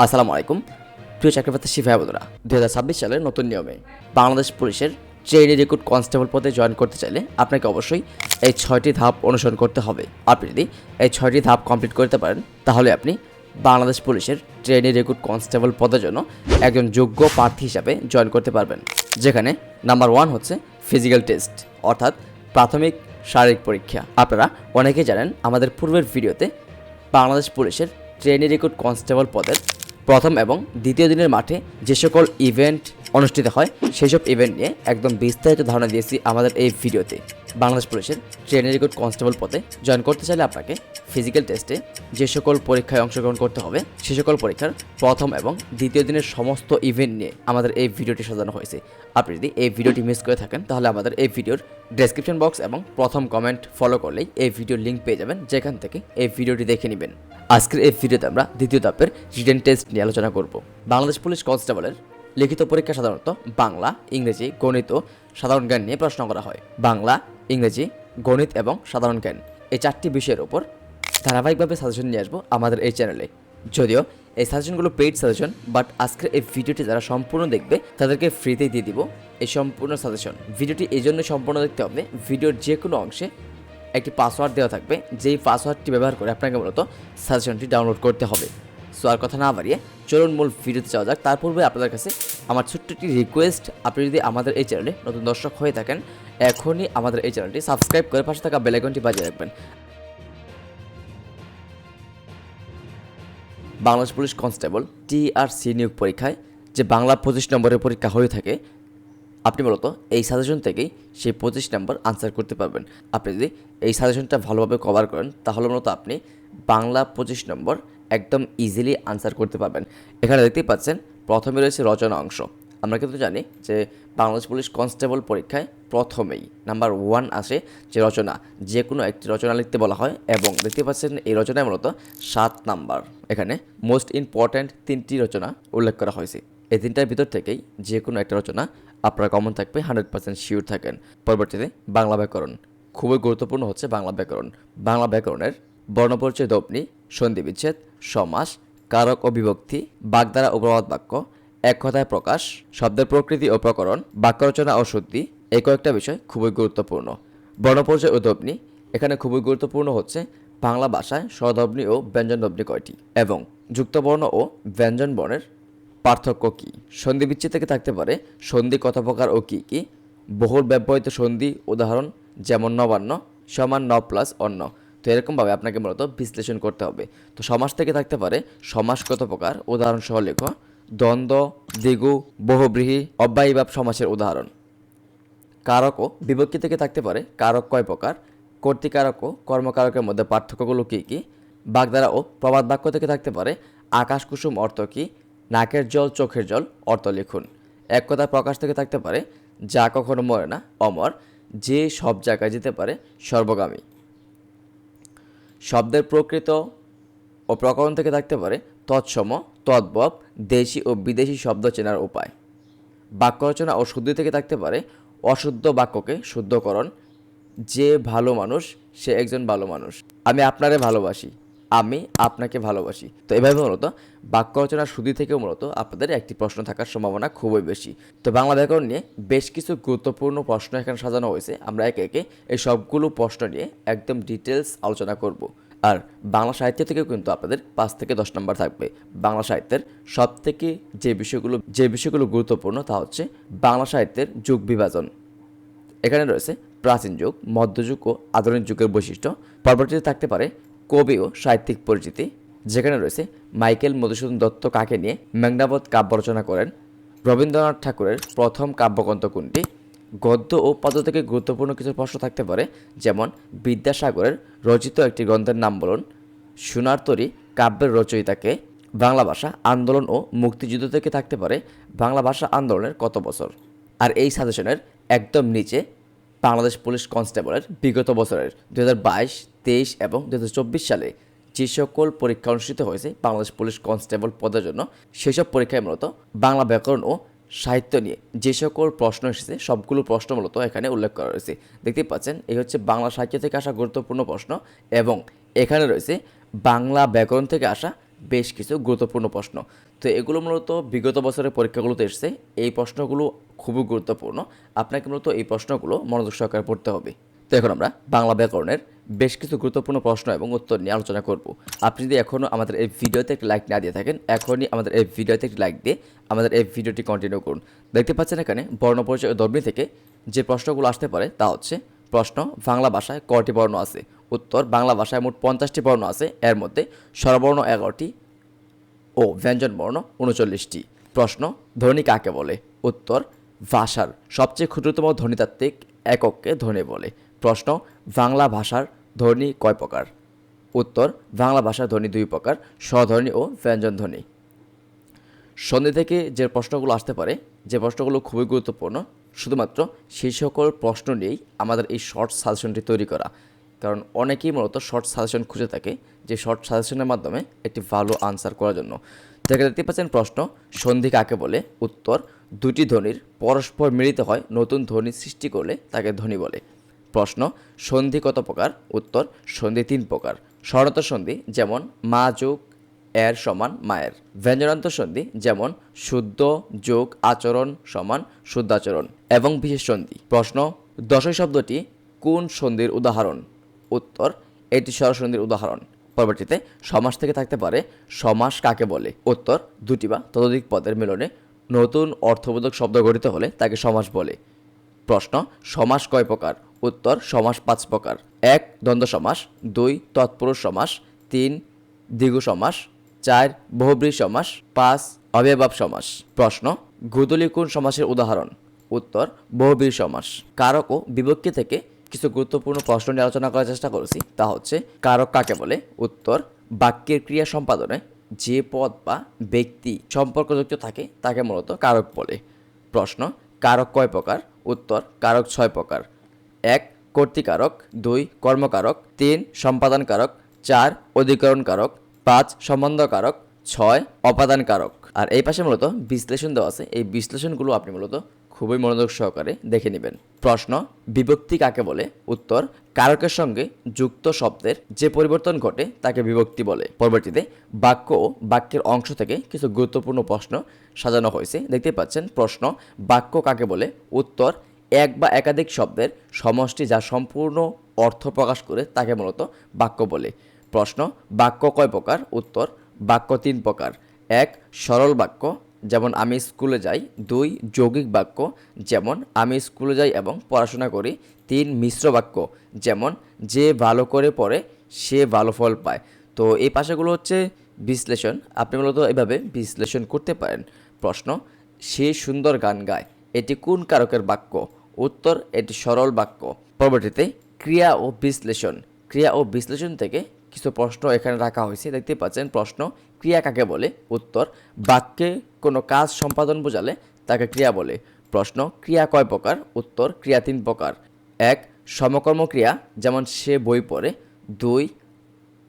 আসসালামু আলাইকুম প্রিয় চাকরিপ্রার্থী ভাই বোনেরা, 2026 সালের নতুন নিয়মে বাংলাদেশ পুলিশের ট্রেনি রিক্রুট কনস্টেবল পদে জয়েন করতে চাইলে আপনাকে অবশ্যই এই 6টি ধাপ অনুসরণ করতে হবে। আপনি যদি এই 6টি ধাপ কমপ্লিট করতে পারেন তাহলে আপনি বাংলাদেশ পুলিশের ট্রেনি রিক্রুট কনস্টেবল পদের জন্য একজন যোগ্য প্রার্থী হিসাবে জয়েন করতে পারবেন। যেখানে নাম্বার 1 হচ্ছে ফিজিক্যাল টেস্ট, অর্থাৎ প্রাথমিক শারীরিক পরীক্ষা। আপনারা অনেকেই জানেন আমাদের পূর্বের ভিডিওতে বাংলাদেশ পুলিশের ট্রেনি রিক্রুট কনস্টেবল পদের প্রথম এবং দ্বিতীয় দিনের মাঠে যে সকল ইভেন্ট অনুষ্ঠিত হয় সেই সব ইভেন্ট নিয়ে একদম বিস্তারিত ধারণা দিয়েছি আমাদের এই ভিডিওতে। বাংলাদেশ পুলিশের ট্রেনি রিক্রুট কনস্টেবল পদে জয়েন করতে চাইলে আপনাকে ফিজিক্যাল টেস্টে যে সকল পরীক্ষায় অংশগ্রহণ করতে হবে সে সকল পরীক্ষার প্রথম এবং দ্বিতীয় দিনের সমস্ত ইভেন্ট নিয়ে আমাদের এই ভিডিওটি সাজানো হয়েছে। আপনি যদি এই ভিডিওটি মিস করে থাকেন তাহলে আমাদের এই ভিডিওর ডেসক্রিপশন বক্স এবং প্রথম কমেন্ট ফলো করলেই এই ভিডিওর লিঙ্ক পেয়ে যাবেন, যেখান থেকে এই ভিডিওটি দেখে নেবেন। আজকের এই ভিডিওতে আমরা দ্বিতীয় ধাপের রিটেন টেস্ট নিয়ে আলোচনা করব। বাংলাদেশ পুলিশ কনস্টেবলের লিখিত পরীক্ষা সাধারণত বাংলা, ইংরেজি, গণিত ও সাধারণ জ্ঞান নিয়ে প্রশ্ন করা হয়। বাংলা, ইংরেজি, গণিত এবং সাধারণ জ্ঞান এই 4টি বিষয়ের উপর ধারাবাহিকভাবে সাজেশন নিয়ে আসবো আমাদের এই চ্যানেলে। যদিও এই সাজেশনগুলো পেইড সাজেশন, বাট আজকের এই ভিডিওটি যারা সম্পূর্ণ দেখবে তাদেরকে ফ্রিতেই দিয়ে দিব এই সম্পূর্ণ সাজেশন। ভিডিওটি এই জন্য সম্পূর্ণ দেখতে হবে, ভিডিওর যে কোনো অংশে একটি পাসওয়ার্ড দেওয়া থাকবে, যেই পাসওয়ার্ডটি ব্যবহার করে আপনাকে মূলত সাজেশনটি ডাউনলোড করতে হবে। সো আর কথা না বাড়িয়ে চলুন মূল ভিডিওতে যাওয়া যাক। তার পূর্বে আপনাদের কাছে আমার ছোট্ট একটি রিকোয়েস্ট, আপনি যদি আমাদের এই চ্যানেলে নতুন দর্শক হয়ে থাকেন এখনই আমাদের এই চ্যানেলটি সাবস্ক্রাইব করে পাশে থাকা বেল আইকনটি বাজিয়ে রাখবেন। বাংলাদেশ পুলিশ কনস্টেবল টিআরসি নিয়োগ পরীক্ষায় যে বাংলা 25 নম্বরের পরীক্ষা হয়ে থাকে, আপনি মূলত এই সাজেশন থেকেই সেই 25 নম্বর আনসার করতে পারবেন। আপনি যদি এই সাজেশনটা ভালোভাবে কভার করেন তাহলে মূলত আপনি বাংলা 25 নম্বর একদম ইজিলি আনসার করতে পারবেন। এখানে দেখতেই পাচ্ছেন প্রথমে রয়েছে রচনা অংশ। আমরা কিন্তু জানি যে বাংলাদেশ পুলিশ কনস্টেবল পরীক্ষায় প্রথমেই নাম্বার 1 আসে যে রচনা, যে কোনো একটি রচনা লিখতে বলা হয় এবং দেখতে পাচ্ছেন এই রচনায় মূলত 7 নাম্বার। এখানে মোস্ট ইম্পর্ট্যান্ট 3টি রচনা উল্লেখ করা হয়েছে। এই 3টার ভিতর থেকেই যে কোনো একটা রচনা আপনার কমন থাকবে, 100% শিওর থাকেন। পরবর্তীতে বাংলা ব্যাকরণ, খুবই গুরুত্বপূর্ণ হচ্ছে বাংলা ব্যাকরণ। বাংলা ব্যাকরণের বর্ণপরিচয়, ধ্বনি, সন্ধি বিচ্ছেদ, সমাস, কারক ও বিভক্তি, বাগধারা ও প্রবাদ বাক্য, এক কথায় প্রকাশ, শব্দের প্রকৃতি ও প্রকরণ, বাক্য রচনা ও শুদ্ধি, এই কয়েকটা বিষয় খুবই গুরুত্বপূর্ণ। বর্ণপরিচয় ও ধ্বনি, এখানে খুবই গুরুত্বপূর্ণ হচ্ছে বাংলা ভাষায় স্বরধ্বনি ও ব্যঞ্জনধ্বনি কয়টি এবং যুক্তবর্ণ ও ব্যঞ্জন বর্ণের পার্থক্য কী। সন্ধি বিচ্ছেদ থেকে থাকতে পারে সন্ধি কত প্রকার ও কী কী, বহুল ব্যবহৃত সন্ধি উদাহরণ যেমন নবান্ন সমান ন প্লাস অন্য। তো এরকমভাবে আপনাকে মূলত বিশ্লেষণ করতে হবে। তো সমাস থেকে থাকতে পারে সমাস কত প্রকার, উদাহরণ সহ লেখ। দ্বন্দ্ব, দ্বিগু, বহুব্রীহি, অব্যয়ীভাব সমাসের উদাহরণ। কারক ও বিভক্তি থেকে থাকতে পারে কারক কয় প্রকার, কর্তৃকারক ও কর্মকারকের মধ্যে পার্থক্যগুলো কী কী। বাগধারা ও প্রবাদ বাক্য থেকে থাকতে পারে আকাশ কুসুম অর্থ কী, নাকের জল চোখের জল অর্থ লিখুন। এক কথা প্রকাশ থেকে থাকতে পারে যা কখনো মরে না অমর, যে সব জায়গায় যেতে পারে সর্বগামী। শব্দের প্রকৃত ও প্রকরণ থেকে থাকতে পারে তৎসম, তদ্ভব, দেশি ও বিদেশি শব্দ চেনার উপায়। বাক্য রচনা ও শুদ্ধি থেকে থাকতে পারে অশুদ্ধ বাক্যকে শুদ্ধকরণ, যে ভালো মানুষ সে একজন ভালো মানুষ, আমি আপনারে ভালোবাসি, আমি আপনাকে ভালোবাসি। তো এভাবে মূলত বাক্য রচনার শুদ্ধি থেকেও মূলত আপনাদের একটি প্রশ্ন থাকার সম্ভাবনা খুবই বেশি। তো বাংলা ব্যাকরণ নিয়ে বেশ কিছু গুরুত্বপূর্ণ প্রশ্ন এখানে সাজানো হয়েছে। আমরা একে একে এই সবগুলো প্রশ্ন নিয়ে একদম ডিটেলস আলোচনা করব। আর বাংলা সাহিত্য থেকেও কিন্তু আপনাদের 5 থেকে 10 নম্বর থাকবে। বাংলা সাহিত্যের সব থেকে যে বিষয়গুলো গুরুত্বপূর্ণ তা হচ্ছে বাংলা সাহিত্যের যুগ বিভাজন। এখানে রয়েছে প্রাচীন যুগ, মধ্যযুগ ও আধুনিক যুগের বৈশিষ্ট্য। পরবর্তীতে থাকতে পারে কবি ও সাহিত্যিক পরিচিতি, যেখানে রয়েছে মাইকেল মধুসূদন দত্ত কাকে নিয়ে মেঘনাবত কাব্য রচনা করেন, রবীন্দ্রনাথ ঠাকুরের প্রথম কাব্যগ্রন্থ কোনটি। গদ্য ও পদ্য থেকে গুরুত্বপূর্ণ কিছু প্রশ্ন থাকতে পারে, যেমন বিদ্যাসাগরের রচিত একটি গ্রন্থের নাম বলুন। সোনার তরী কাব্যের রচয়িতাকে। বাংলা ভাষা আন্দোলন ও মুক্তিযুদ্ধ থেকে থাকতে পারে বাংলা ভাষা আন্দোলনের কত বছর। আর এই সাজেশনের একদম নিচে বাংলাদেশ পুলিশ কনস্টেবলের বিগত বছরের 2022, 23 এবং 2024 সালে যে সকল পরীক্ষা অনুষ্ঠিত হয়েছে বাংলাদেশ পুলিশ কনস্টেবল পদের জন্য, সেসব পরীক্ষায় মূলত বাংলা ব্যাকরণ ও সাহিত্য নিয়ে যে সকল প্রশ্ন এসেছে সবগুলো প্রশ্ন মূলত এখানে উল্লেখ করা রয়েছে। দেখতেই পাচ্ছেন এই হচ্ছে বাংলা সাহিত্য থেকে আসা গুরুত্বপূর্ণ প্রশ্ন এবং এখানে রয়েছে বাংলা ব্যাকরণ থেকে আসা বেশ কিছু গুরুত্বপূর্ণ প্রশ্ন। তো এগুলো মূলত বিগত বছরের পরীক্ষাগুলোতে এসেছে। এই প্রশ্নগুলো খুবই গুরুত্বপূর্ণ। আপনাকে মূলত এই প্রশ্নগুলো মনোযোগ সহকারে পড়তে হবে। তো এখন আমরা বাংলা ব্যাকরণের বেশ কিছু গুরুত্বপূর্ণ প্রশ্ন এবং উত্তর নিয়ে আলোচনা করব। আপনি যদি এখনও আমাদের এই ভিডিওতে একটি লাইক না দিয়ে থাকেন, এখনই আমাদের এই ভিডিওতে একটি লাইক দিয়ে আমাদের এই ভিডিওটি কন্টিনিউ করুন। দেখতে পাচ্ছেন এখানে বর্ণপরিচয় ও ধ্বনি থেকে যে প্রশ্নগুলো আসতে পারে তা হচ্ছে প্রশ্ন, বাংলা ভাষায় কয়টি বর্ণ আছে? উত্তর, বাংলা ভাষায় মোট 50টি বর্ণ আছে, এর মধ্যে স্বরবর্ণ 11টি ও ব্যঞ্জনবর্ণ 39টি। প্রশ্ন, ধ্বনি কাকে বলে? উত্তর, ভাষার সবচেয়ে ক্ষুদ্রতম ধ্বনিতাত্ত্বিক একককে ধ্বনি বলে। প্রশ্ন, বাংলা ভাষার ধ্বনি কয় প্রকার? উত্তর, বাংলা ভাষার ধ্বনি 2 প্রকার, স্বধ্বনি ও ব্যঞ্জনধ্বনি। সন্ধি থেকে যে প্রশ্নগুলো আসতে পারে, যে প্রশ্নগুলো খুবই গুরুত্বপূর্ণ, শুধুমাত্র সেই সকল প্রশ্ন নিয়েই আমাদের এই শর্ট সাজেশনটি তৈরি করা। কারণ অনেকেই মূলত শর্ট সাজেশন খুঁজে থাকে, যে শর্ট সাজেশনের মাধ্যমে একটি ভালো আনসার করার জন্য। তো এখানে দেখতে পাচ্ছেন প্রশ্ন, সন্ধি কাকে বলে? উত্তর, দুটি ধ্বনির পরস্পর মিলিত হয় নতুন ধ্বনি সৃষ্টি করলে তাকে ধ্বনি বলে। প্রশ্ন, সন্ধি কত প্রকার? উত্তর, সন্ধি 3 প্রকার। স্বরান্ত সন্ধি যেমন মা যোগ এর সমান মায়ের। ব্যঞ্জনান্ত সন্ধি যেমন শুদ্ধ যোগ আচরণ সমান শুদ্ধাচরণ এবং বিশেষ সন্ধি। প্রশ্ন, দশই শব্দটি কোন সন্ধির উদাহরণ? উত্তর, এটি স্বরসন্ধির উদাহরণ। পরবর্তীতে সমাস থেকে থাকতে পারে, সমাস কাকে বলে? উত্তর, দুটি বা ততোধিক পদের মিলনে নতুন অর্থবোধক শব্দ গঠিত হলে তাকে সমাস বলে। প্রশ্ন, সমাস কয় প্রকার? উত্তর, সমাস 5 প্রকার। 1 দ্বন্দ্ব সমাস, 2 তৎপুরুষ সমাস, 3 দ্বিগু সমাস, 4 বহুব্রীহি সমাস, 5 অব্যয়ভাব সমাস। প্রশ্ন, গুদলী কোন সমাসের উদাহরণ? উত্তর, বহুব্রীহি সমাস। কারক ও বিভক্তি থেকে কিছু গুরুত্বপূর্ণ প্রশ্ন নিয়ে আলোচনা করার চেষ্টা করেছি, তা হচ্ছে কারক কাকে বলে? উত্তর, বাক্যের ক্রিয়া সম্পাদনে যে পদ বা ব্যক্তি সম্পর্কযুক্ত থাকে তাকে মূলত কারক বলে। প্রশ্ন, কারক কয় প্রকার? উত্তর, কারক 6 প্রকার। 1 কর্তৃকারক, 2 কর্মকারক, 3 সম্পাদন কারক, 4 অধিকরণ কারক, 5 সম্বন্ধ কারক, 6 অপাদান কারক। আর এই পাশে মূলত বিশ্লেষণ দেওয়া আছে, এই বিশ্লেষণগুলো আপনি মূলত খুবই মনোযোগ সহকারে দেখে নেবেন। প্রশ্ন, বিভক্তি কাকে বলে? উত্তর, কারকের সঙ্গে যুক্ত শব্দের যে পরিবর্তন ঘটে তাকে বিভক্তি বলে। পরবর্তীতে বাক্য ও বাক্যের অংশ থেকে কিছু গুরুত্বপূর্ণ প্রশ্ন সাজানো হয়েছে, দেখতে পাচ্ছেন। প্রশ্ন, বাক্য কাকে বলে? উত্তর, এক বা একাধিক শব্দের সমষ্টি যা সম্পূর্ণ অর্থ প্রকাশ করে তাকে মূলত বাক্য বলে। প্রশ্ন, বাক্য কয় প্রকার? উত্তর, বাক্য 3 প্রকার। 1 সরল বাক্য, যেমন আমি স্কুলে যাই। 2 যৌগিক বাক্য, যেমন আমি স্কুলে যাই এবং পড়াশোনা করি। 3 মিশ্র বাক্য, যেমন যে ভালো করে পড়ে সে ভালো ফল পায়। তো এই পাশাগুলো হচ্ছে বিশ্লেষণ, আপনি মূলত এভাবে বিশ্লেষণ করতে পারেন। প্রশ্ন, সে সুন্দর গান গায়, এটি কোন কারকের বাক্য? উত্তর, এটি সরল বাক্য। পরবর্তীতে ক্রিয়া ও বিশ্লেষণ, ক্রিয়া ও বিশ্লেষণ থেকে কিছু প্রশ্ন এখানে রাখা হয়েছে, দেখতে পাচ্ছেন। প্রশ্ন, ক্রিয়া কাকে বলে? উত্তর, বাক্যে কোনো কাজ সম্পাদন বোঝালে তাকে ক্রিয়া বলে। প্রশ্ন, ক্রিয়া কয় প্রকার? উত্তর, ক্রিয়া 3 প্রকার। 1 সমকর্ম ক্রিয়া, যেমন সে বই পড়ে। 2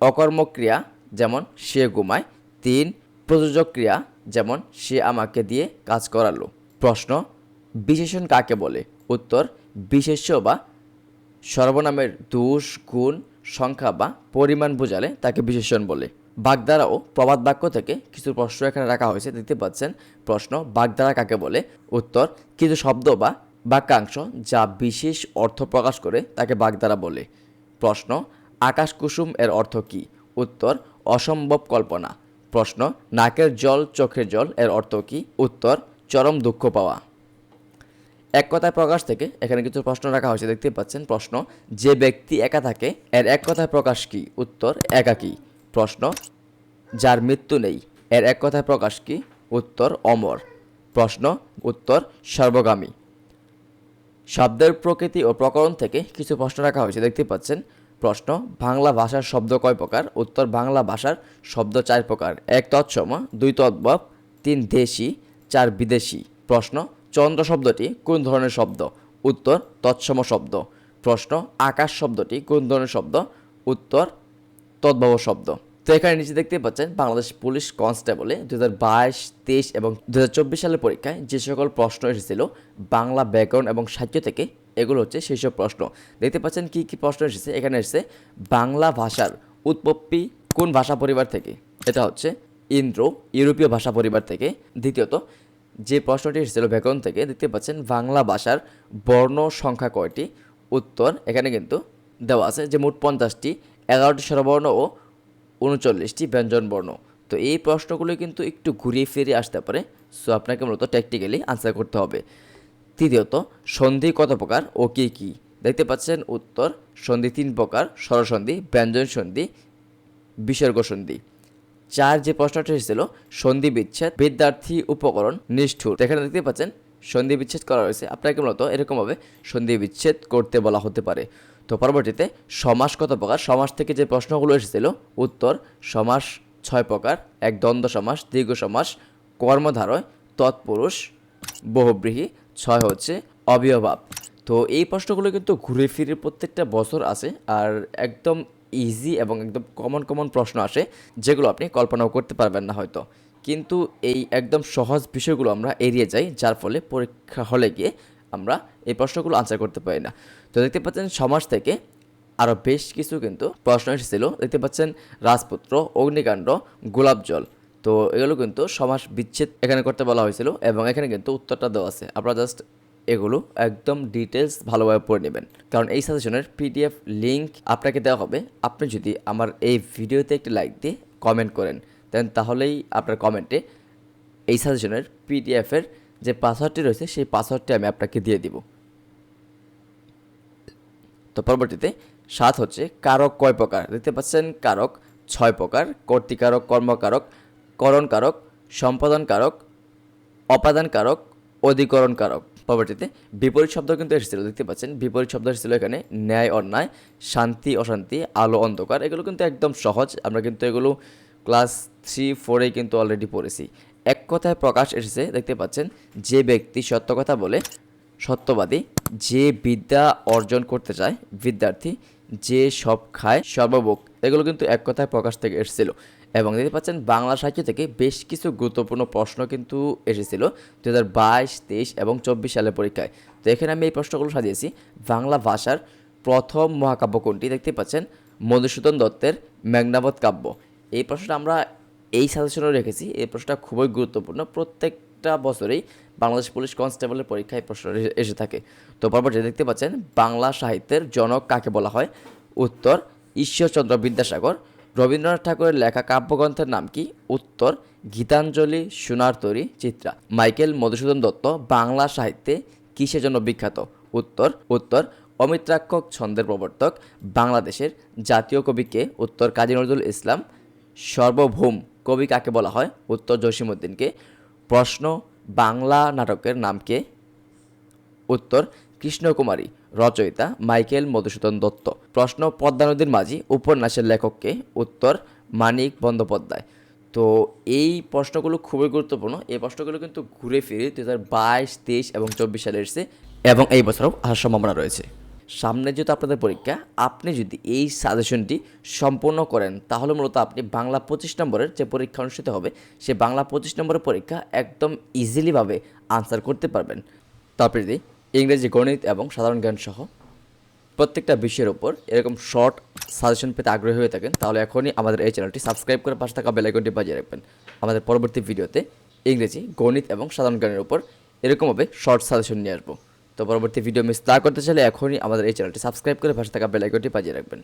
অকর্মক ক্রিয়া, যেমন সে ঘুমায়। 3 প্রযোজক ক্রিয়া, যেমন সে আমাকে দিয়ে কাজ করালো। প্রশ্ন, বিশেষণ কাকে বলে? উত্তর, বিশেষ্য বা সর্বনামের দোষ, গুণ, সংখ্যা বা পরিমাণ বোঝালে তাকে বিশেষণ বলে। বাগধারা ও প্রবাদ বাক্য থেকে কিছু প্রশ্ন এখানে রাখা হয়েছে, দেখতে পাচ্ছেন। প্রশ্ন, বাগধারা কাকে বলে? উত্তর, কিছু শব্দ বা বাক্যাংশ যা বিশেষ অর্থ প্রকাশ করে তাকে বাগধারা বলে। প্রশ্ন, আকাশ কুসুম এর অর্থ কী? উত্তর, অসম্ভব কল্পনা। প্রশ্ন, নাকের জল চোখের জল এর অর্থ কী? উত্তর, চরম দুঃখ পাওয়া। এক কথায় প্রকাশ থেকে এখানে কিছু প্রশ্ন রাখা হয়েছে, দেখতে পাচ্ছেন। প্রশ্ন, যে ব্যক্তি একা থাকে এর এক কথায় প্রকাশ কি? উত্তর, একাকী। প্রশ্ন, যার মৃত্যু নেই এর এক কথায় প্রকাশ কি? উত্তর, অমর। প্রশ্ন, উত্তর, সর্বগামী। শব্দের প্রকৃতি ও প্রকরণ থেকে কিছু প্রশ্ন রাখা হয়েছে, দেখতে পাচ্ছেন। প্রশ্ন, বাংলা ভাষার শব্দ কয় প্রকার? উত্তর, বাংলা ভাষার শব্দ 4 প্রকার। 1 তৎসম, 2 তদ্ভব, 3 দেশি, 4 বিদেশি। প্রশ্ন, চন্দ্র শব্দটি কোন ধরনের শব্দ? উত্তর, তৎসম শব্দ। প্রশ্ন, আকাশ শব্দটি কোন ধরনের শব্দ? উত্তর, তদ্ভব শব্দ। তো এখানে নিচে দেখতে পাচ্ছেন বাংলাদেশ পুলিশ কনস্টেবলে 2022, 23 এবং 2024 সালের পরীক্ষায় যে সকল প্রশ্ন এসেছিল বাংলা ব্যাকরণ এবং সাহিত্য থেকে, এগুলো হচ্ছে সেই সব প্রশ্ন। দেখতে পাচ্ছেন কি কি প্রশ্ন এসেছে। এখানে এসেছে বাংলা ভাষার উৎপত্তি কোন ভাষা পরিবার থেকে? এটা হচ্ছে ইন্দ্রো ইউরোপীয় ভাষা পরিবার থেকে। দ্বিতীয়ত যে প্রশ্নটি এসেছিল ব্যাকরণ থেকে, দেখতে পাচ্ছেন বাংলা ভাষার বর্ণ সংখ্যা কয়টি? উত্তর এখানে কিন্তু দেওয়া আছে যে মোট 50টি, 11টি স্বরবর্ণ ও 39টি ব্যঞ্জন বর্ণ। তো এই প্রশ্নগুলো কিন্তু একটু ঘুরিয়ে ফিরিয়ে আসতে পারে, সো আপনাকে মূলত টেকনিক্যালি আনসার করতে হবে। তৃতীয়ত সন্ধি কত প্রকার ও কী কী? দেখতে পাচ্ছেন উত্তর সন্ধি 3 প্রকার: স্বরসন্ধি, ব্যঞ্জন সন্ধি, বিসর্গ সন্ধি। 4 যে প্রশ্নটা এসেছিল সন্ধি বিচ্ছেদ, বিদ্যার্থী, উপকরণ, নিষ্ঠুর, এখানে দেখতে পাচ্ছেন সন্ধি বিচ্ছেদ করা হয়েছে। আপনাকে মূলত এরকমভাবে সন্ধি বিচ্ছেদ করতে বলা হতে পারে। তো পরবর্তীতে সমাস কত প্রকার? সমাস থেকে যে প্রশ্নগুলো এসেছিল উত্তর সমাস 6 প্রকার: এক দ্বন্দ্ব সমাস, দীর্ঘ সমাস, কর্মধারয়, তৎপুরুষ, বহুব্রীহি, 6 হচ্ছে অবিয়ভাব। তো এই প্রশ্নগুলো কিন্তু ঘুরে ফিরে প্রত্যেকটা বছর আসে, আর একদম ইজি এবং একদম কমন প্রশ্ন আসে, যেগুলো আপনি কল্পনাও করতে পারবেন না হয়তো। কিন্তু এই একদম সহজ বিষয়গুলো আমরা এড়িয়ে যাই, যার ফলে পরীক্ষা হলে গিয়ে আমরা এই প্রশ্নগুলো আনসার করতে পারি না। তো দেখতে পাচ্ছেন সমাজ থেকে আরও বেশ কিছু কিন্তু প্রশ্ন এসেছিল। দেখতে পাচ্ছেন রাজপুত্র, অগ্নিকাণ্ড, গোলাপ জল। তো এগুলো কিন্তু সমাস বিচ্ছেদ এখানে করতে বলা হয়েছিল, এবং এখানে কিন্তু উত্তরটা দেওয়া আছে। আপনারা জাস্ট এগুলো একদম ডিটেলস ভালোভাবে পড়ে নেবেন, কারণ এই সাজেশনের পিডিএফ লিঙ্ক আপনাকে দেওয়া হবে। আপনি যদি আমার এই ভিডিওতে একটি লাইক দিয়ে কমেন্ট করেন, দেন তাহলেই আপনার কমেন্টে এই সাজেশনের পিডিএফের যে পাসওয়ার্ডটি রয়েছে সেই পাসওয়ার্ডটি আমি আপনাকে দিয়ে দিব। তো পরবর্তীতে 7 হচ্ছে কারক কয় প্রকার? দেখতে পাচ্ছেন কারক 6 প্রকার: কর্তৃকারক, কর্মকারক, করণকারক, সম্পাদনকারক, অপাদানকারক, অধিকরণকারক। পরবর্তীতে বিপরীত শব্দ কিন্তু এসেছিল। দেখতে পাচ্ছেন বিপরীত শব্দ এসেছিল এখানে ন্যায় অন্যায়, শান্তি অশান্তি, আলো অন্ধকার। এগুলো কিন্তু একদম সহজ, আমরা কিন্তু এগুলো ক্লাস 3-4 কিন্তু অলরেডি পড়েছি। এক কথায় প্রকাশ এসেছে। দেখতে পাচ্ছেন যে ব্যক্তি সত্য কথা বলে সত্যবাদী, যে বিদ্যা অর্জন করতে চায় বিদ্যার্থী, যে সব খায় সর্বভোগ। এগুলো কিন্তু এক কথায় প্রকাশ থেকে এসেছিল। এবং দেখতে পাচ্ছেন বাংলা সাহিত্য থেকে বেশ কিছু গুরুত্বপূর্ণ প্রশ্ন কিন্তু এসেছিল 2022, 23 এবং 24 সালের পরীক্ষায়। তো এখানে আমি এই প্রশ্নগুলো সাজিয়েছি। বাংলা ভাষার প্রথম মহাকাব্য কোনটি? দেখতে পাচ্ছেন মধুসূদন দত্তের মেঘনাবত কাব্য। এই প্রশ্নটা আমরা এই সাজেশনেও রেখেছি। এই প্রশ্নটা খুবই গুরুত্বপূর্ণ, প্রত্যেকটা বছরেই বাংলাদেশ পুলিশ কনস্টেবলের পরীক্ষায় এই প্রশ্ন এসে থাকে। তো পরবর্তীতে দেখতে পাচ্ছেন বাংলা সাহিত্যের জনক কাকে বলা হয়? উত্তর ঈশ্বরচন্দ্র বিদ্যাসাগর। রবীন্দ্রনাথ ঠাকুরের লেখা কাব্যগ্রন্থের নাম কি? উত্তর গীতাঞ্জলি, সোনার তরী, চিত্রা। মাইকেল মধুসূদন দত্ত বাংলা সাহিত্যে কিসের জন্য বিখ্যাত? উত্তর অমিত্রাক্ষর ছন্দের প্রবর্তক। বাংলাদেশের জাতীয় কবি কে? উত্তর কাজী নজরুল ইসলাম। সার্বভৌম কবি কাকে বলা হয়? উত্তর জসীমউদ্দিনকে। প্রশ্ন বাংলা নাটকের নাম কে? উত্তর কৃষ্ণকুমারী। রচয়িতা মাইকেল মধুসূদন দত্ত। প্রশ্ন পদ্মা নদীর মাঝি উপন্যাসের লেখককে? উত্তর মানিক বন্দ্যোপাধ্যায়। তো এই প্রশ্নগুলো খুবই গুরুত্বপূর্ণ। এই প্রশ্নগুলো কিন্তু ঘুরে ফিরে 2022, 23 এবং 24 সালে এসেছে, এবং এই বছরও আসার সম্ভাবনা রয়েছে। সামনে যেহেতু আপনাদের পরীক্ষা, আপনি যদি এই সাজেশনটি সম্পূর্ণ করেন তাহলে মূলত আপনি বাংলা 25 নম্বরের যে পরীক্ষা অনুষ্ঠিত হবে সে বাংলা 25 নম্বরের পরীক্ষা একদম ইজিলিভাবে আনসার করতে পারবেন। তারপরে যদি ইংরেজি, গণিত এবং সাধারণ জ্ঞান সহ প্রত্যেকটা বিষয়ের উপর এরকম শর্ট সাজেশন পেতে আগ্রহী হয়ে থাকেন, তাহলে এখনই আমাদের এই চ্যানেলটি সাবস্ক্রাইব করে পাশে থাকা বেল আইকনটি বাজিয়ে রাখবেন। আমাদের পরবর্তী ভিডিওতে ইংরেজি, গণিত এবং সাধারণ জ্ঞানের উপর এরকমভাবে শর্ট সাজেশন নিয়ে আসবো। তো পরবর্তী ভিডিও মিস না করতে চাইলে এখনই আমাদের এই চ্যানেলটি সাবস্ক্রাইব করে পাশে থাকা বেল আইকনটি বাজিয়ে রাখবেন।